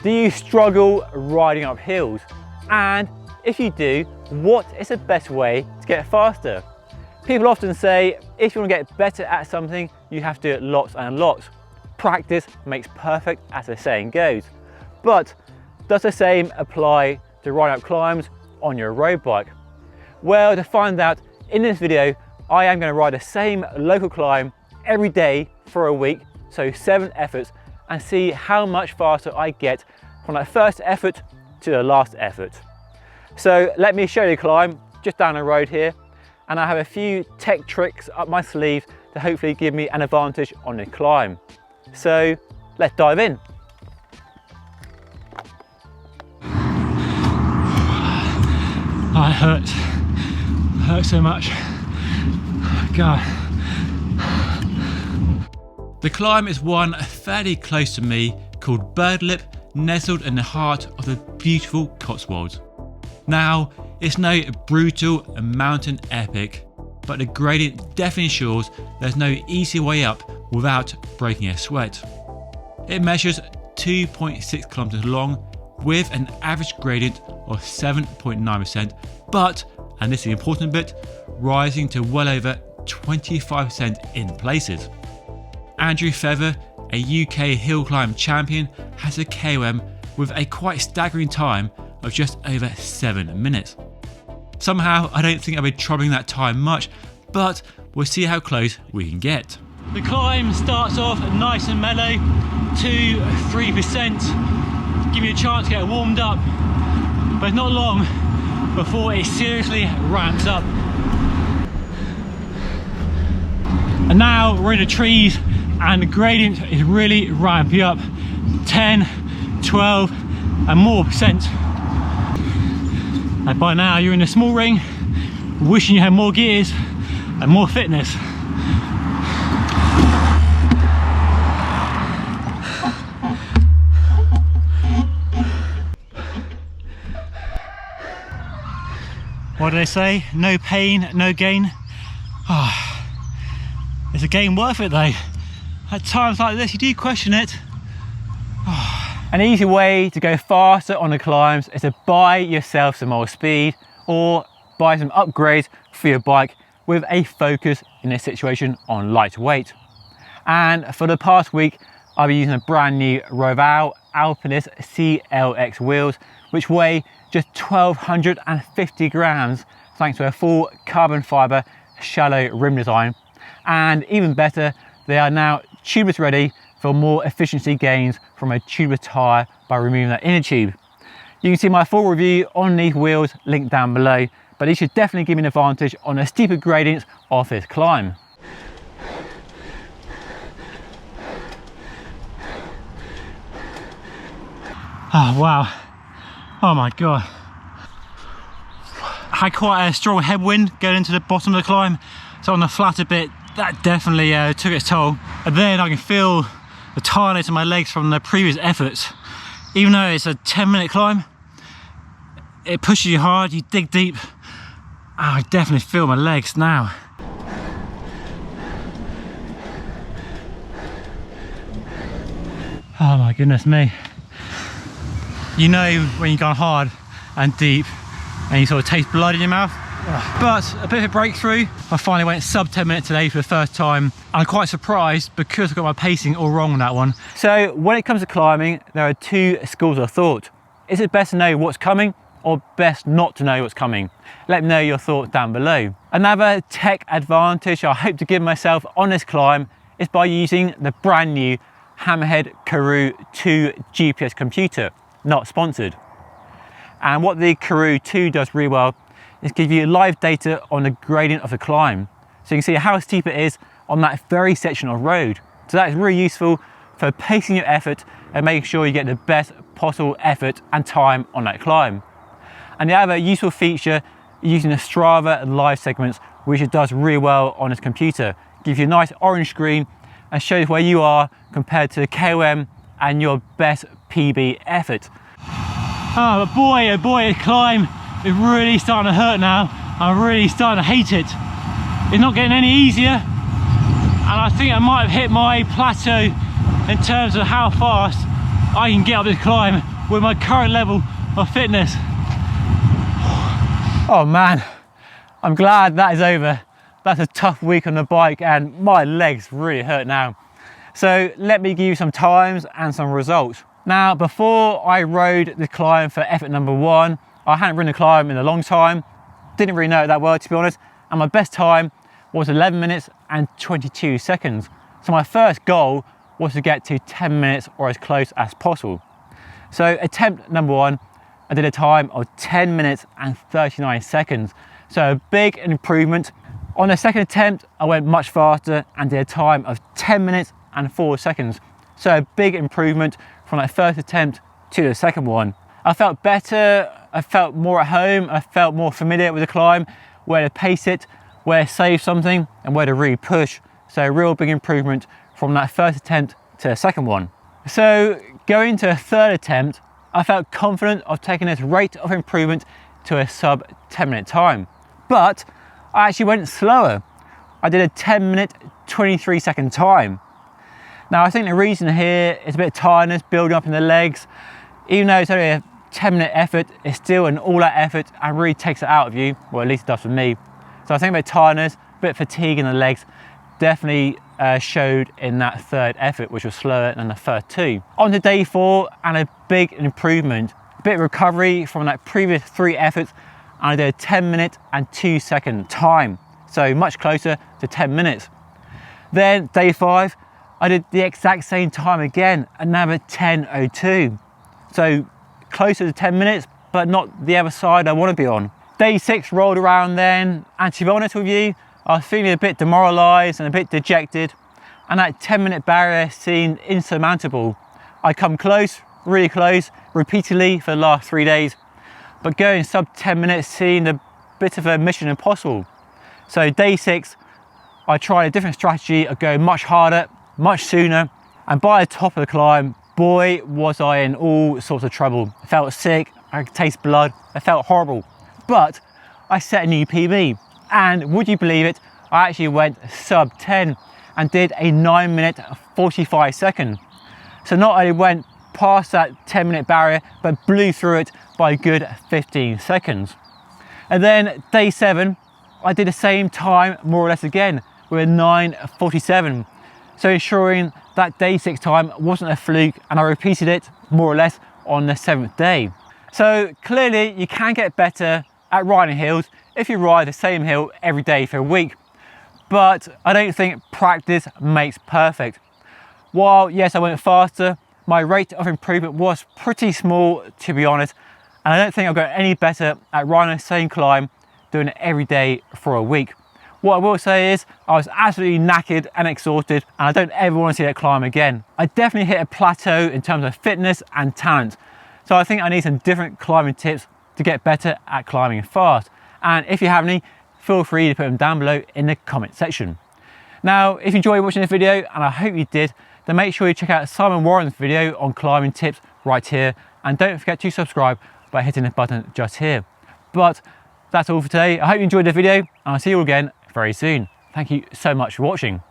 Do you struggle riding up hills? And if you do, what is the best way to get faster? People often say, if you want to get better at something, you have to do it lots and lots. Practice makes perfect, as the saying goes. But does the same apply to riding up climbs on your road bike? Well, to find out in this video, I am going to ride the same local climb every day for a week, so 7 efforts, and see how much faster I get from that first effort to the last effort. So let me show you the climb just down the road here, and I have a few tech tricks up my sleeve to hopefully give me an advantage on the climb. So let's dive in. Oh, it hurts so much. God. The climb is one fairly close to me called Birdlip, nestled in the heart of the beautiful Cotswolds. Now, it's no brutal mountain epic, but the gradient definitely ensures there's no easy way up without breaking a sweat. It measures 2.6 kilometers long with an average gradient of 7.9%, but, and this is the important bit, rising to well over 25% in places. Andrew Feather, a UK hill climb champion, has a KOM with a quite staggering time of just over 7 minutes. Somehow I don't think I'll be troubling that time much, but we'll see how close we can get. The climb starts off nice and mellow, 2-3%, give you a chance to get warmed up, but it's not long before it seriously ramps up. And now we're in the trees and the gradient is really ramping up, 10, 12 and more percent. And by now you're in a small ring, wishing you had more gears and more fitness. What do they say? No pain, no gain. Oh, is a gain worth it though? At times like this, you do question it. Oh. An easy way to go faster on the climbs is to buy yourself some more speed or buy some upgrades for your bike with a focus in this situation on lightweight. And for the past week, I've been using a brand new Roval Alpinist CLX wheels, which weigh just 1,250 grams thanks to a full carbon fiber shallow rim design. And even better, they are now tubeless ready for more efficiency gains from a tubeless tyre by removing that inner tube. You can see my full review on these wheels linked down below, but these should definitely give me an advantage on the steeper gradients of this climb. Oh wow, oh my god. I had quite a strong headwind going into the bottom of the climb, so on the flatter bit that definitely took its toll. And then I can feel the tiredness in my legs from the previous efforts. Even though it's a 10-minute climb, it pushes you hard, you dig deep. I definitely feel my legs now. Oh my goodness me. You know when you've gone hard and deep and you sort of taste blood in your mouth. But a bit of a breakthrough. I finally went sub 10 minutes today for the first time. I'm quite surprised because I got my pacing all wrong on that one. So when it comes to climbing, there are 2 schools of thought. Is it best to know what's coming or best not to know what's coming? Let me know your thoughts down below. Another tech advantage I hope to give myself on this climb is by using the brand new Hammerhead Karoo 2 GPS computer, not sponsored. And what the Karoo 2 does really well is give you live data on the gradient of the climb. So you can see how steep it is on that very section of road. So that is really useful for pacing your effort and making sure you get the best possible effort and time on that climb. And the other useful feature is using the Strava live segments, which it does really well on this computer. Gives you a nice orange screen and shows where you are compared to the KOM and your best PB effort. Oh boy, the climb is really starting to hurt now. I'm really starting to hate it. It's not getting any easier, and I think I might have hit my plateau in terms of how fast I can get up this climb with my current level of fitness. Oh man, I'm glad that is over. That's a tough week on the bike and my legs really hurt now. So let me give you some times and some results. Now, before I rode the climb for effort number 1, I hadn't ridden the climb in a long time. Didn't really know it that well, to be honest. And my best time was 11 minutes and 22 seconds. So my first goal was to get to 10 minutes or as close as possible. So attempt number 1, I did a time of 10 minutes and 39 seconds. So a big improvement. On the second attempt, I went much faster and did a time of 10 minutes and 4 seconds. So a big improvement from that first attempt to the second one. I felt better, I felt more at home, I felt more familiar with the climb, where to pace it, where to save something, and where to really push. So a real big improvement from that first attempt to the second one. So going to a third attempt, I felt confident of taking this rate of improvement to a sub 10-minute time. But I actually went slower. I did a 10-minute, 23-second time. Now I think the reason here is a bit of tiredness building up in the legs. Even though it's only a 10-minute effort, it's still an all-out effort and really takes it out of you, or at least it does for me. So I think a bit of tiredness, a bit of fatigue in the legs definitely showed in that third effort, which was slower than the first 2. On to day 4 and a big improvement, a bit of recovery from that previous 3 efforts, and I did a 10-minute and 2-second time, so much closer to 10 minutes. Then day 5, I did the exact same time again, another 10:02. So closer to 10 minutes, but not the other side I want to be on. Day 6 rolled around then, and to be honest with you, I was feeling a bit demoralised and a bit dejected, and that 10-minute barrier seemed insurmountable. I'd come close, really close, repeatedly for the last 3 days, but going sub 10 minutes seemed a bit of a mission impossible. So day 6, I tried a different strategy of going much harder, much sooner, and by the top of the climb, boy was I in all sorts of trouble. I felt sick, I could taste blood, I felt horrible. But I set a new PB, and would you believe it, I actually went sub 10 and did a 9-minute 45 second. So not only went past that 10-minute barrier, but blew through it by a good 15 seconds. And then day 7, I did the same time more or less again with a 9:47. So ensuring that day 6 time wasn't a fluke, and I repeated it more or less on the 7th day. So clearly you can get better at riding hills if you ride the same hill every day for a week. But I don't think practice makes perfect. While yes, I went faster, my rate of improvement was pretty small, to be honest, and I don't think I've got any better at riding the same climb doing it every day for a week. What I will say is I was absolutely knackered and exhausted, and I don't ever want to see that climb again. I definitely hit a plateau in terms of fitness and talent. So I think I need some different climbing tips to get better at climbing fast. And if you have any, feel free to put them down below in the comment section. Now, if you enjoyed watching this video, and I hope you did, then make sure you check out Simon Warren's video on climbing tips right here. And don't forget to subscribe by hitting the button just here. But that's all for today. I hope you enjoyed the video, and I'll see you all again very soon. Thank you so much for watching.